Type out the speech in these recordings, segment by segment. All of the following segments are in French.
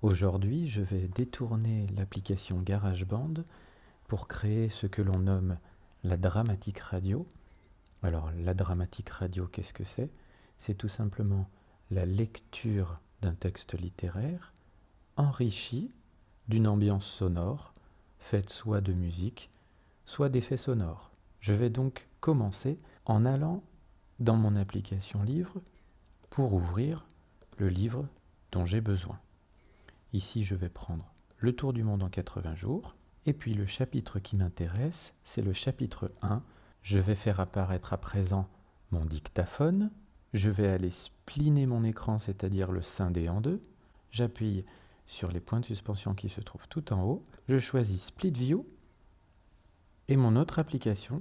Aujourd'hui, je vais détourner l'application GarageBand pour créer ce que l'on nomme la dramatique radio. Alors, la dramatique radio, qu'est-ce que c'est? C'est tout simplement la lecture d'un texte littéraire enrichi d'une ambiance sonore, faite soit de musique, soit d'effets sonores. Je vais donc commencer en allant dans mon application livre pour ouvrir le livre dont j'ai besoin. Ici, je vais prendre Le Tour du monde en 80 jours. Et puis le chapitre qui m'intéresse, c'est le chapitre 1. Je vais faire apparaître à présent mon dictaphone. Je vais aller spliner mon écran, c'est-à-dire le scinder en deux. J'appuie sur les points de suspension qui se trouvent tout en haut. Je choisis Split View. Et mon autre application,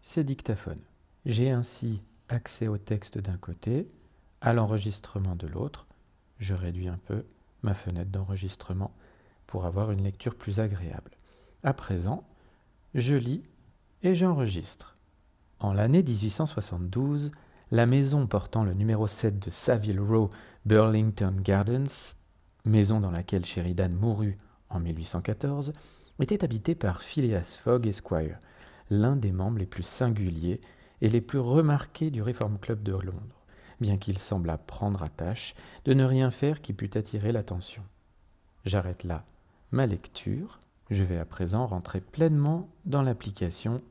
c'est Dictaphone. J'ai ainsi accès au texte d'un côté, à l'enregistrement de l'autre. Je réduis un peu ma fenêtre d'enregistrement pour avoir une lecture plus agréable. À présent, je lis et j'enregistre. En l'année 1872, la maison portant le numéro 7 de Savile Row, Burlington Gardens, maison dans laquelle Sheridan mourut en 1814, était habitée par Phileas Fogg Esquire, l'un des membres les plus singuliers et les plus remarqués du Reform Club de Londres, bien qu'il semblât prendre à tâche de ne rien faire qui pût attirer l'attention. J'arrête là ma lecture. Je vais à présent rentrer pleinement dans l'application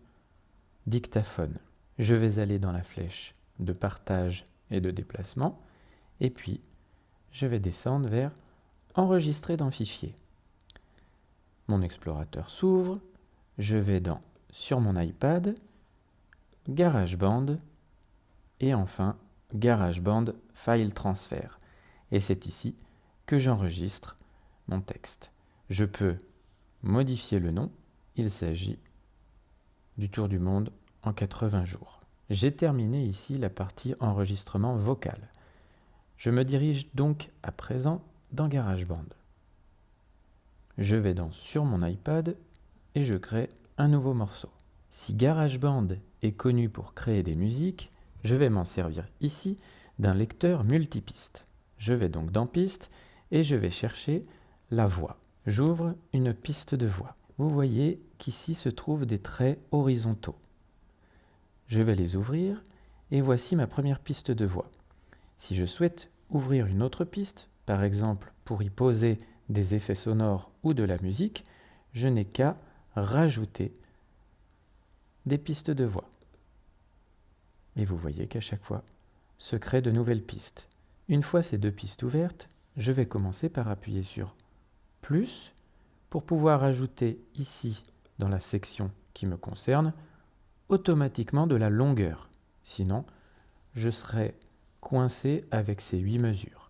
Dictaphone. Je vais aller dans la flèche de partage et de déplacement, et puis je vais descendre vers Enregistrer dans fichier. Mon explorateur s'ouvre, je vais dans Sur mon iPad, GarageBand, et enfin GarageBand File Transfer. Et c'est ici que j'enregistre mon texte. Je peux modifier le nom, il s'agit du Tour du monde en 80 jours. J'ai terminé ici la partie enregistrement vocal. Je me dirige donc à présent dans GarageBand. Je vais dans Sur mon iPad et je crée un nouveau morceau. Si GarageBand est connu pour créer des musiques, je vais m'en servir ici d'un lecteur multipiste. Je vais donc dans Piste et je vais chercher la voix. J'ouvre une piste de voix. Vous voyez qu'ici se trouvent des traits horizontaux. Je vais les ouvrir et voici ma première piste de voix. Si je souhaite ouvrir une autre piste, par exemple pour y poser des effets sonores ou de la musique, je n'ai qu'à rajouter des pistes de voix. Et vous voyez qu'à chaque fois, se créent de nouvelles pistes. Une fois ces deux pistes ouvertes, je vais commencer par appuyer sur plus pour pouvoir ajouter ici, dans la section qui me concerne, automatiquement de la longueur. Sinon, je serai coincé avec ces 8 mesures.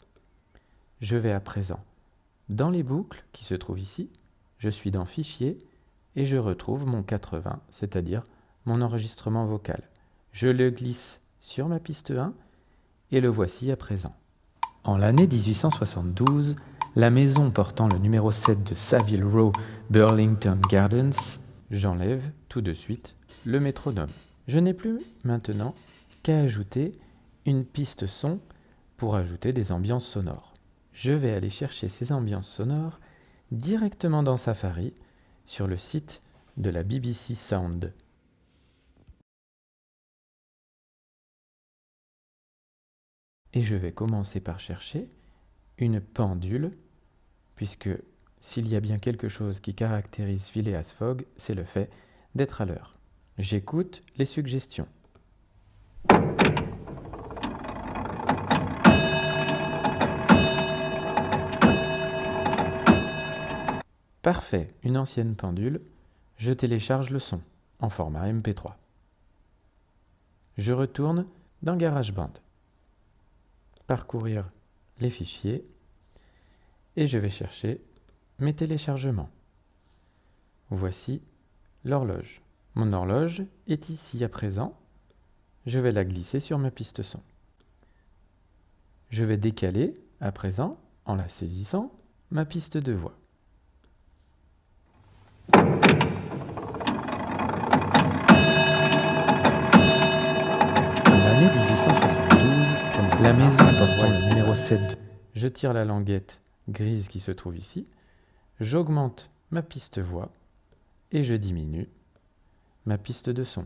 Je vais à présent dans les boucles qui se trouvent ici, je suis dans Fichier et je retrouve mon 80, c'est-à-dire mon enregistrement vocal. Je le glisse sur ma piste 1 et le voici à présent. En l'année 1872, la maison portant le numéro 7 de Savile Row, Burlington Gardens, j'enlève tout de suite le métronome. Je n'ai plus maintenant qu'à ajouter une piste son pour ajouter des ambiances sonores. Je vais aller chercher ces ambiances sonores directement dans Safari sur le site de la BBC Sound. Et je vais commencer par chercher une pendule, puisque s'il y a bien quelque chose qui caractérise Phileas Fogg, c'est le fait d'être à l'heure. J'écoute les suggestions. Parfait, une ancienne pendule. Je télécharge le son en format MP3. Je retourne dans GarageBand. Parcourir les fichiers et je vais chercher mes téléchargements. Voici l'horloge. Mon horloge est ici à présent. Je vais la glisser sur ma piste son. Je vais décaler à présent, en la saisissant, ma piste de voix. En l'année 1872, la maison portant le numéro 7, je tire la languette grise qui se trouve ici, j'augmente ma piste voix et je diminue ma piste de son.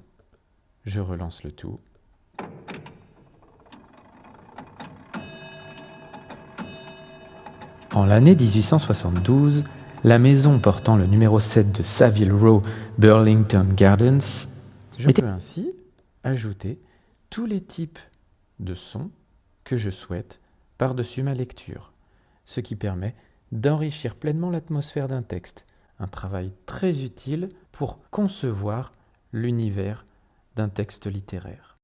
Je relance le tout. En l'année 1872, la maison portant le numéro 7 de Savile Row, Burlington Gardens, je peux ainsi ajouter tous les types de sons que je souhaite par-dessus ma lecture, ce qui permet d'enrichir pleinement l'atmosphère d'un texte, un travail très utile pour concevoir l'univers d'un texte littéraire.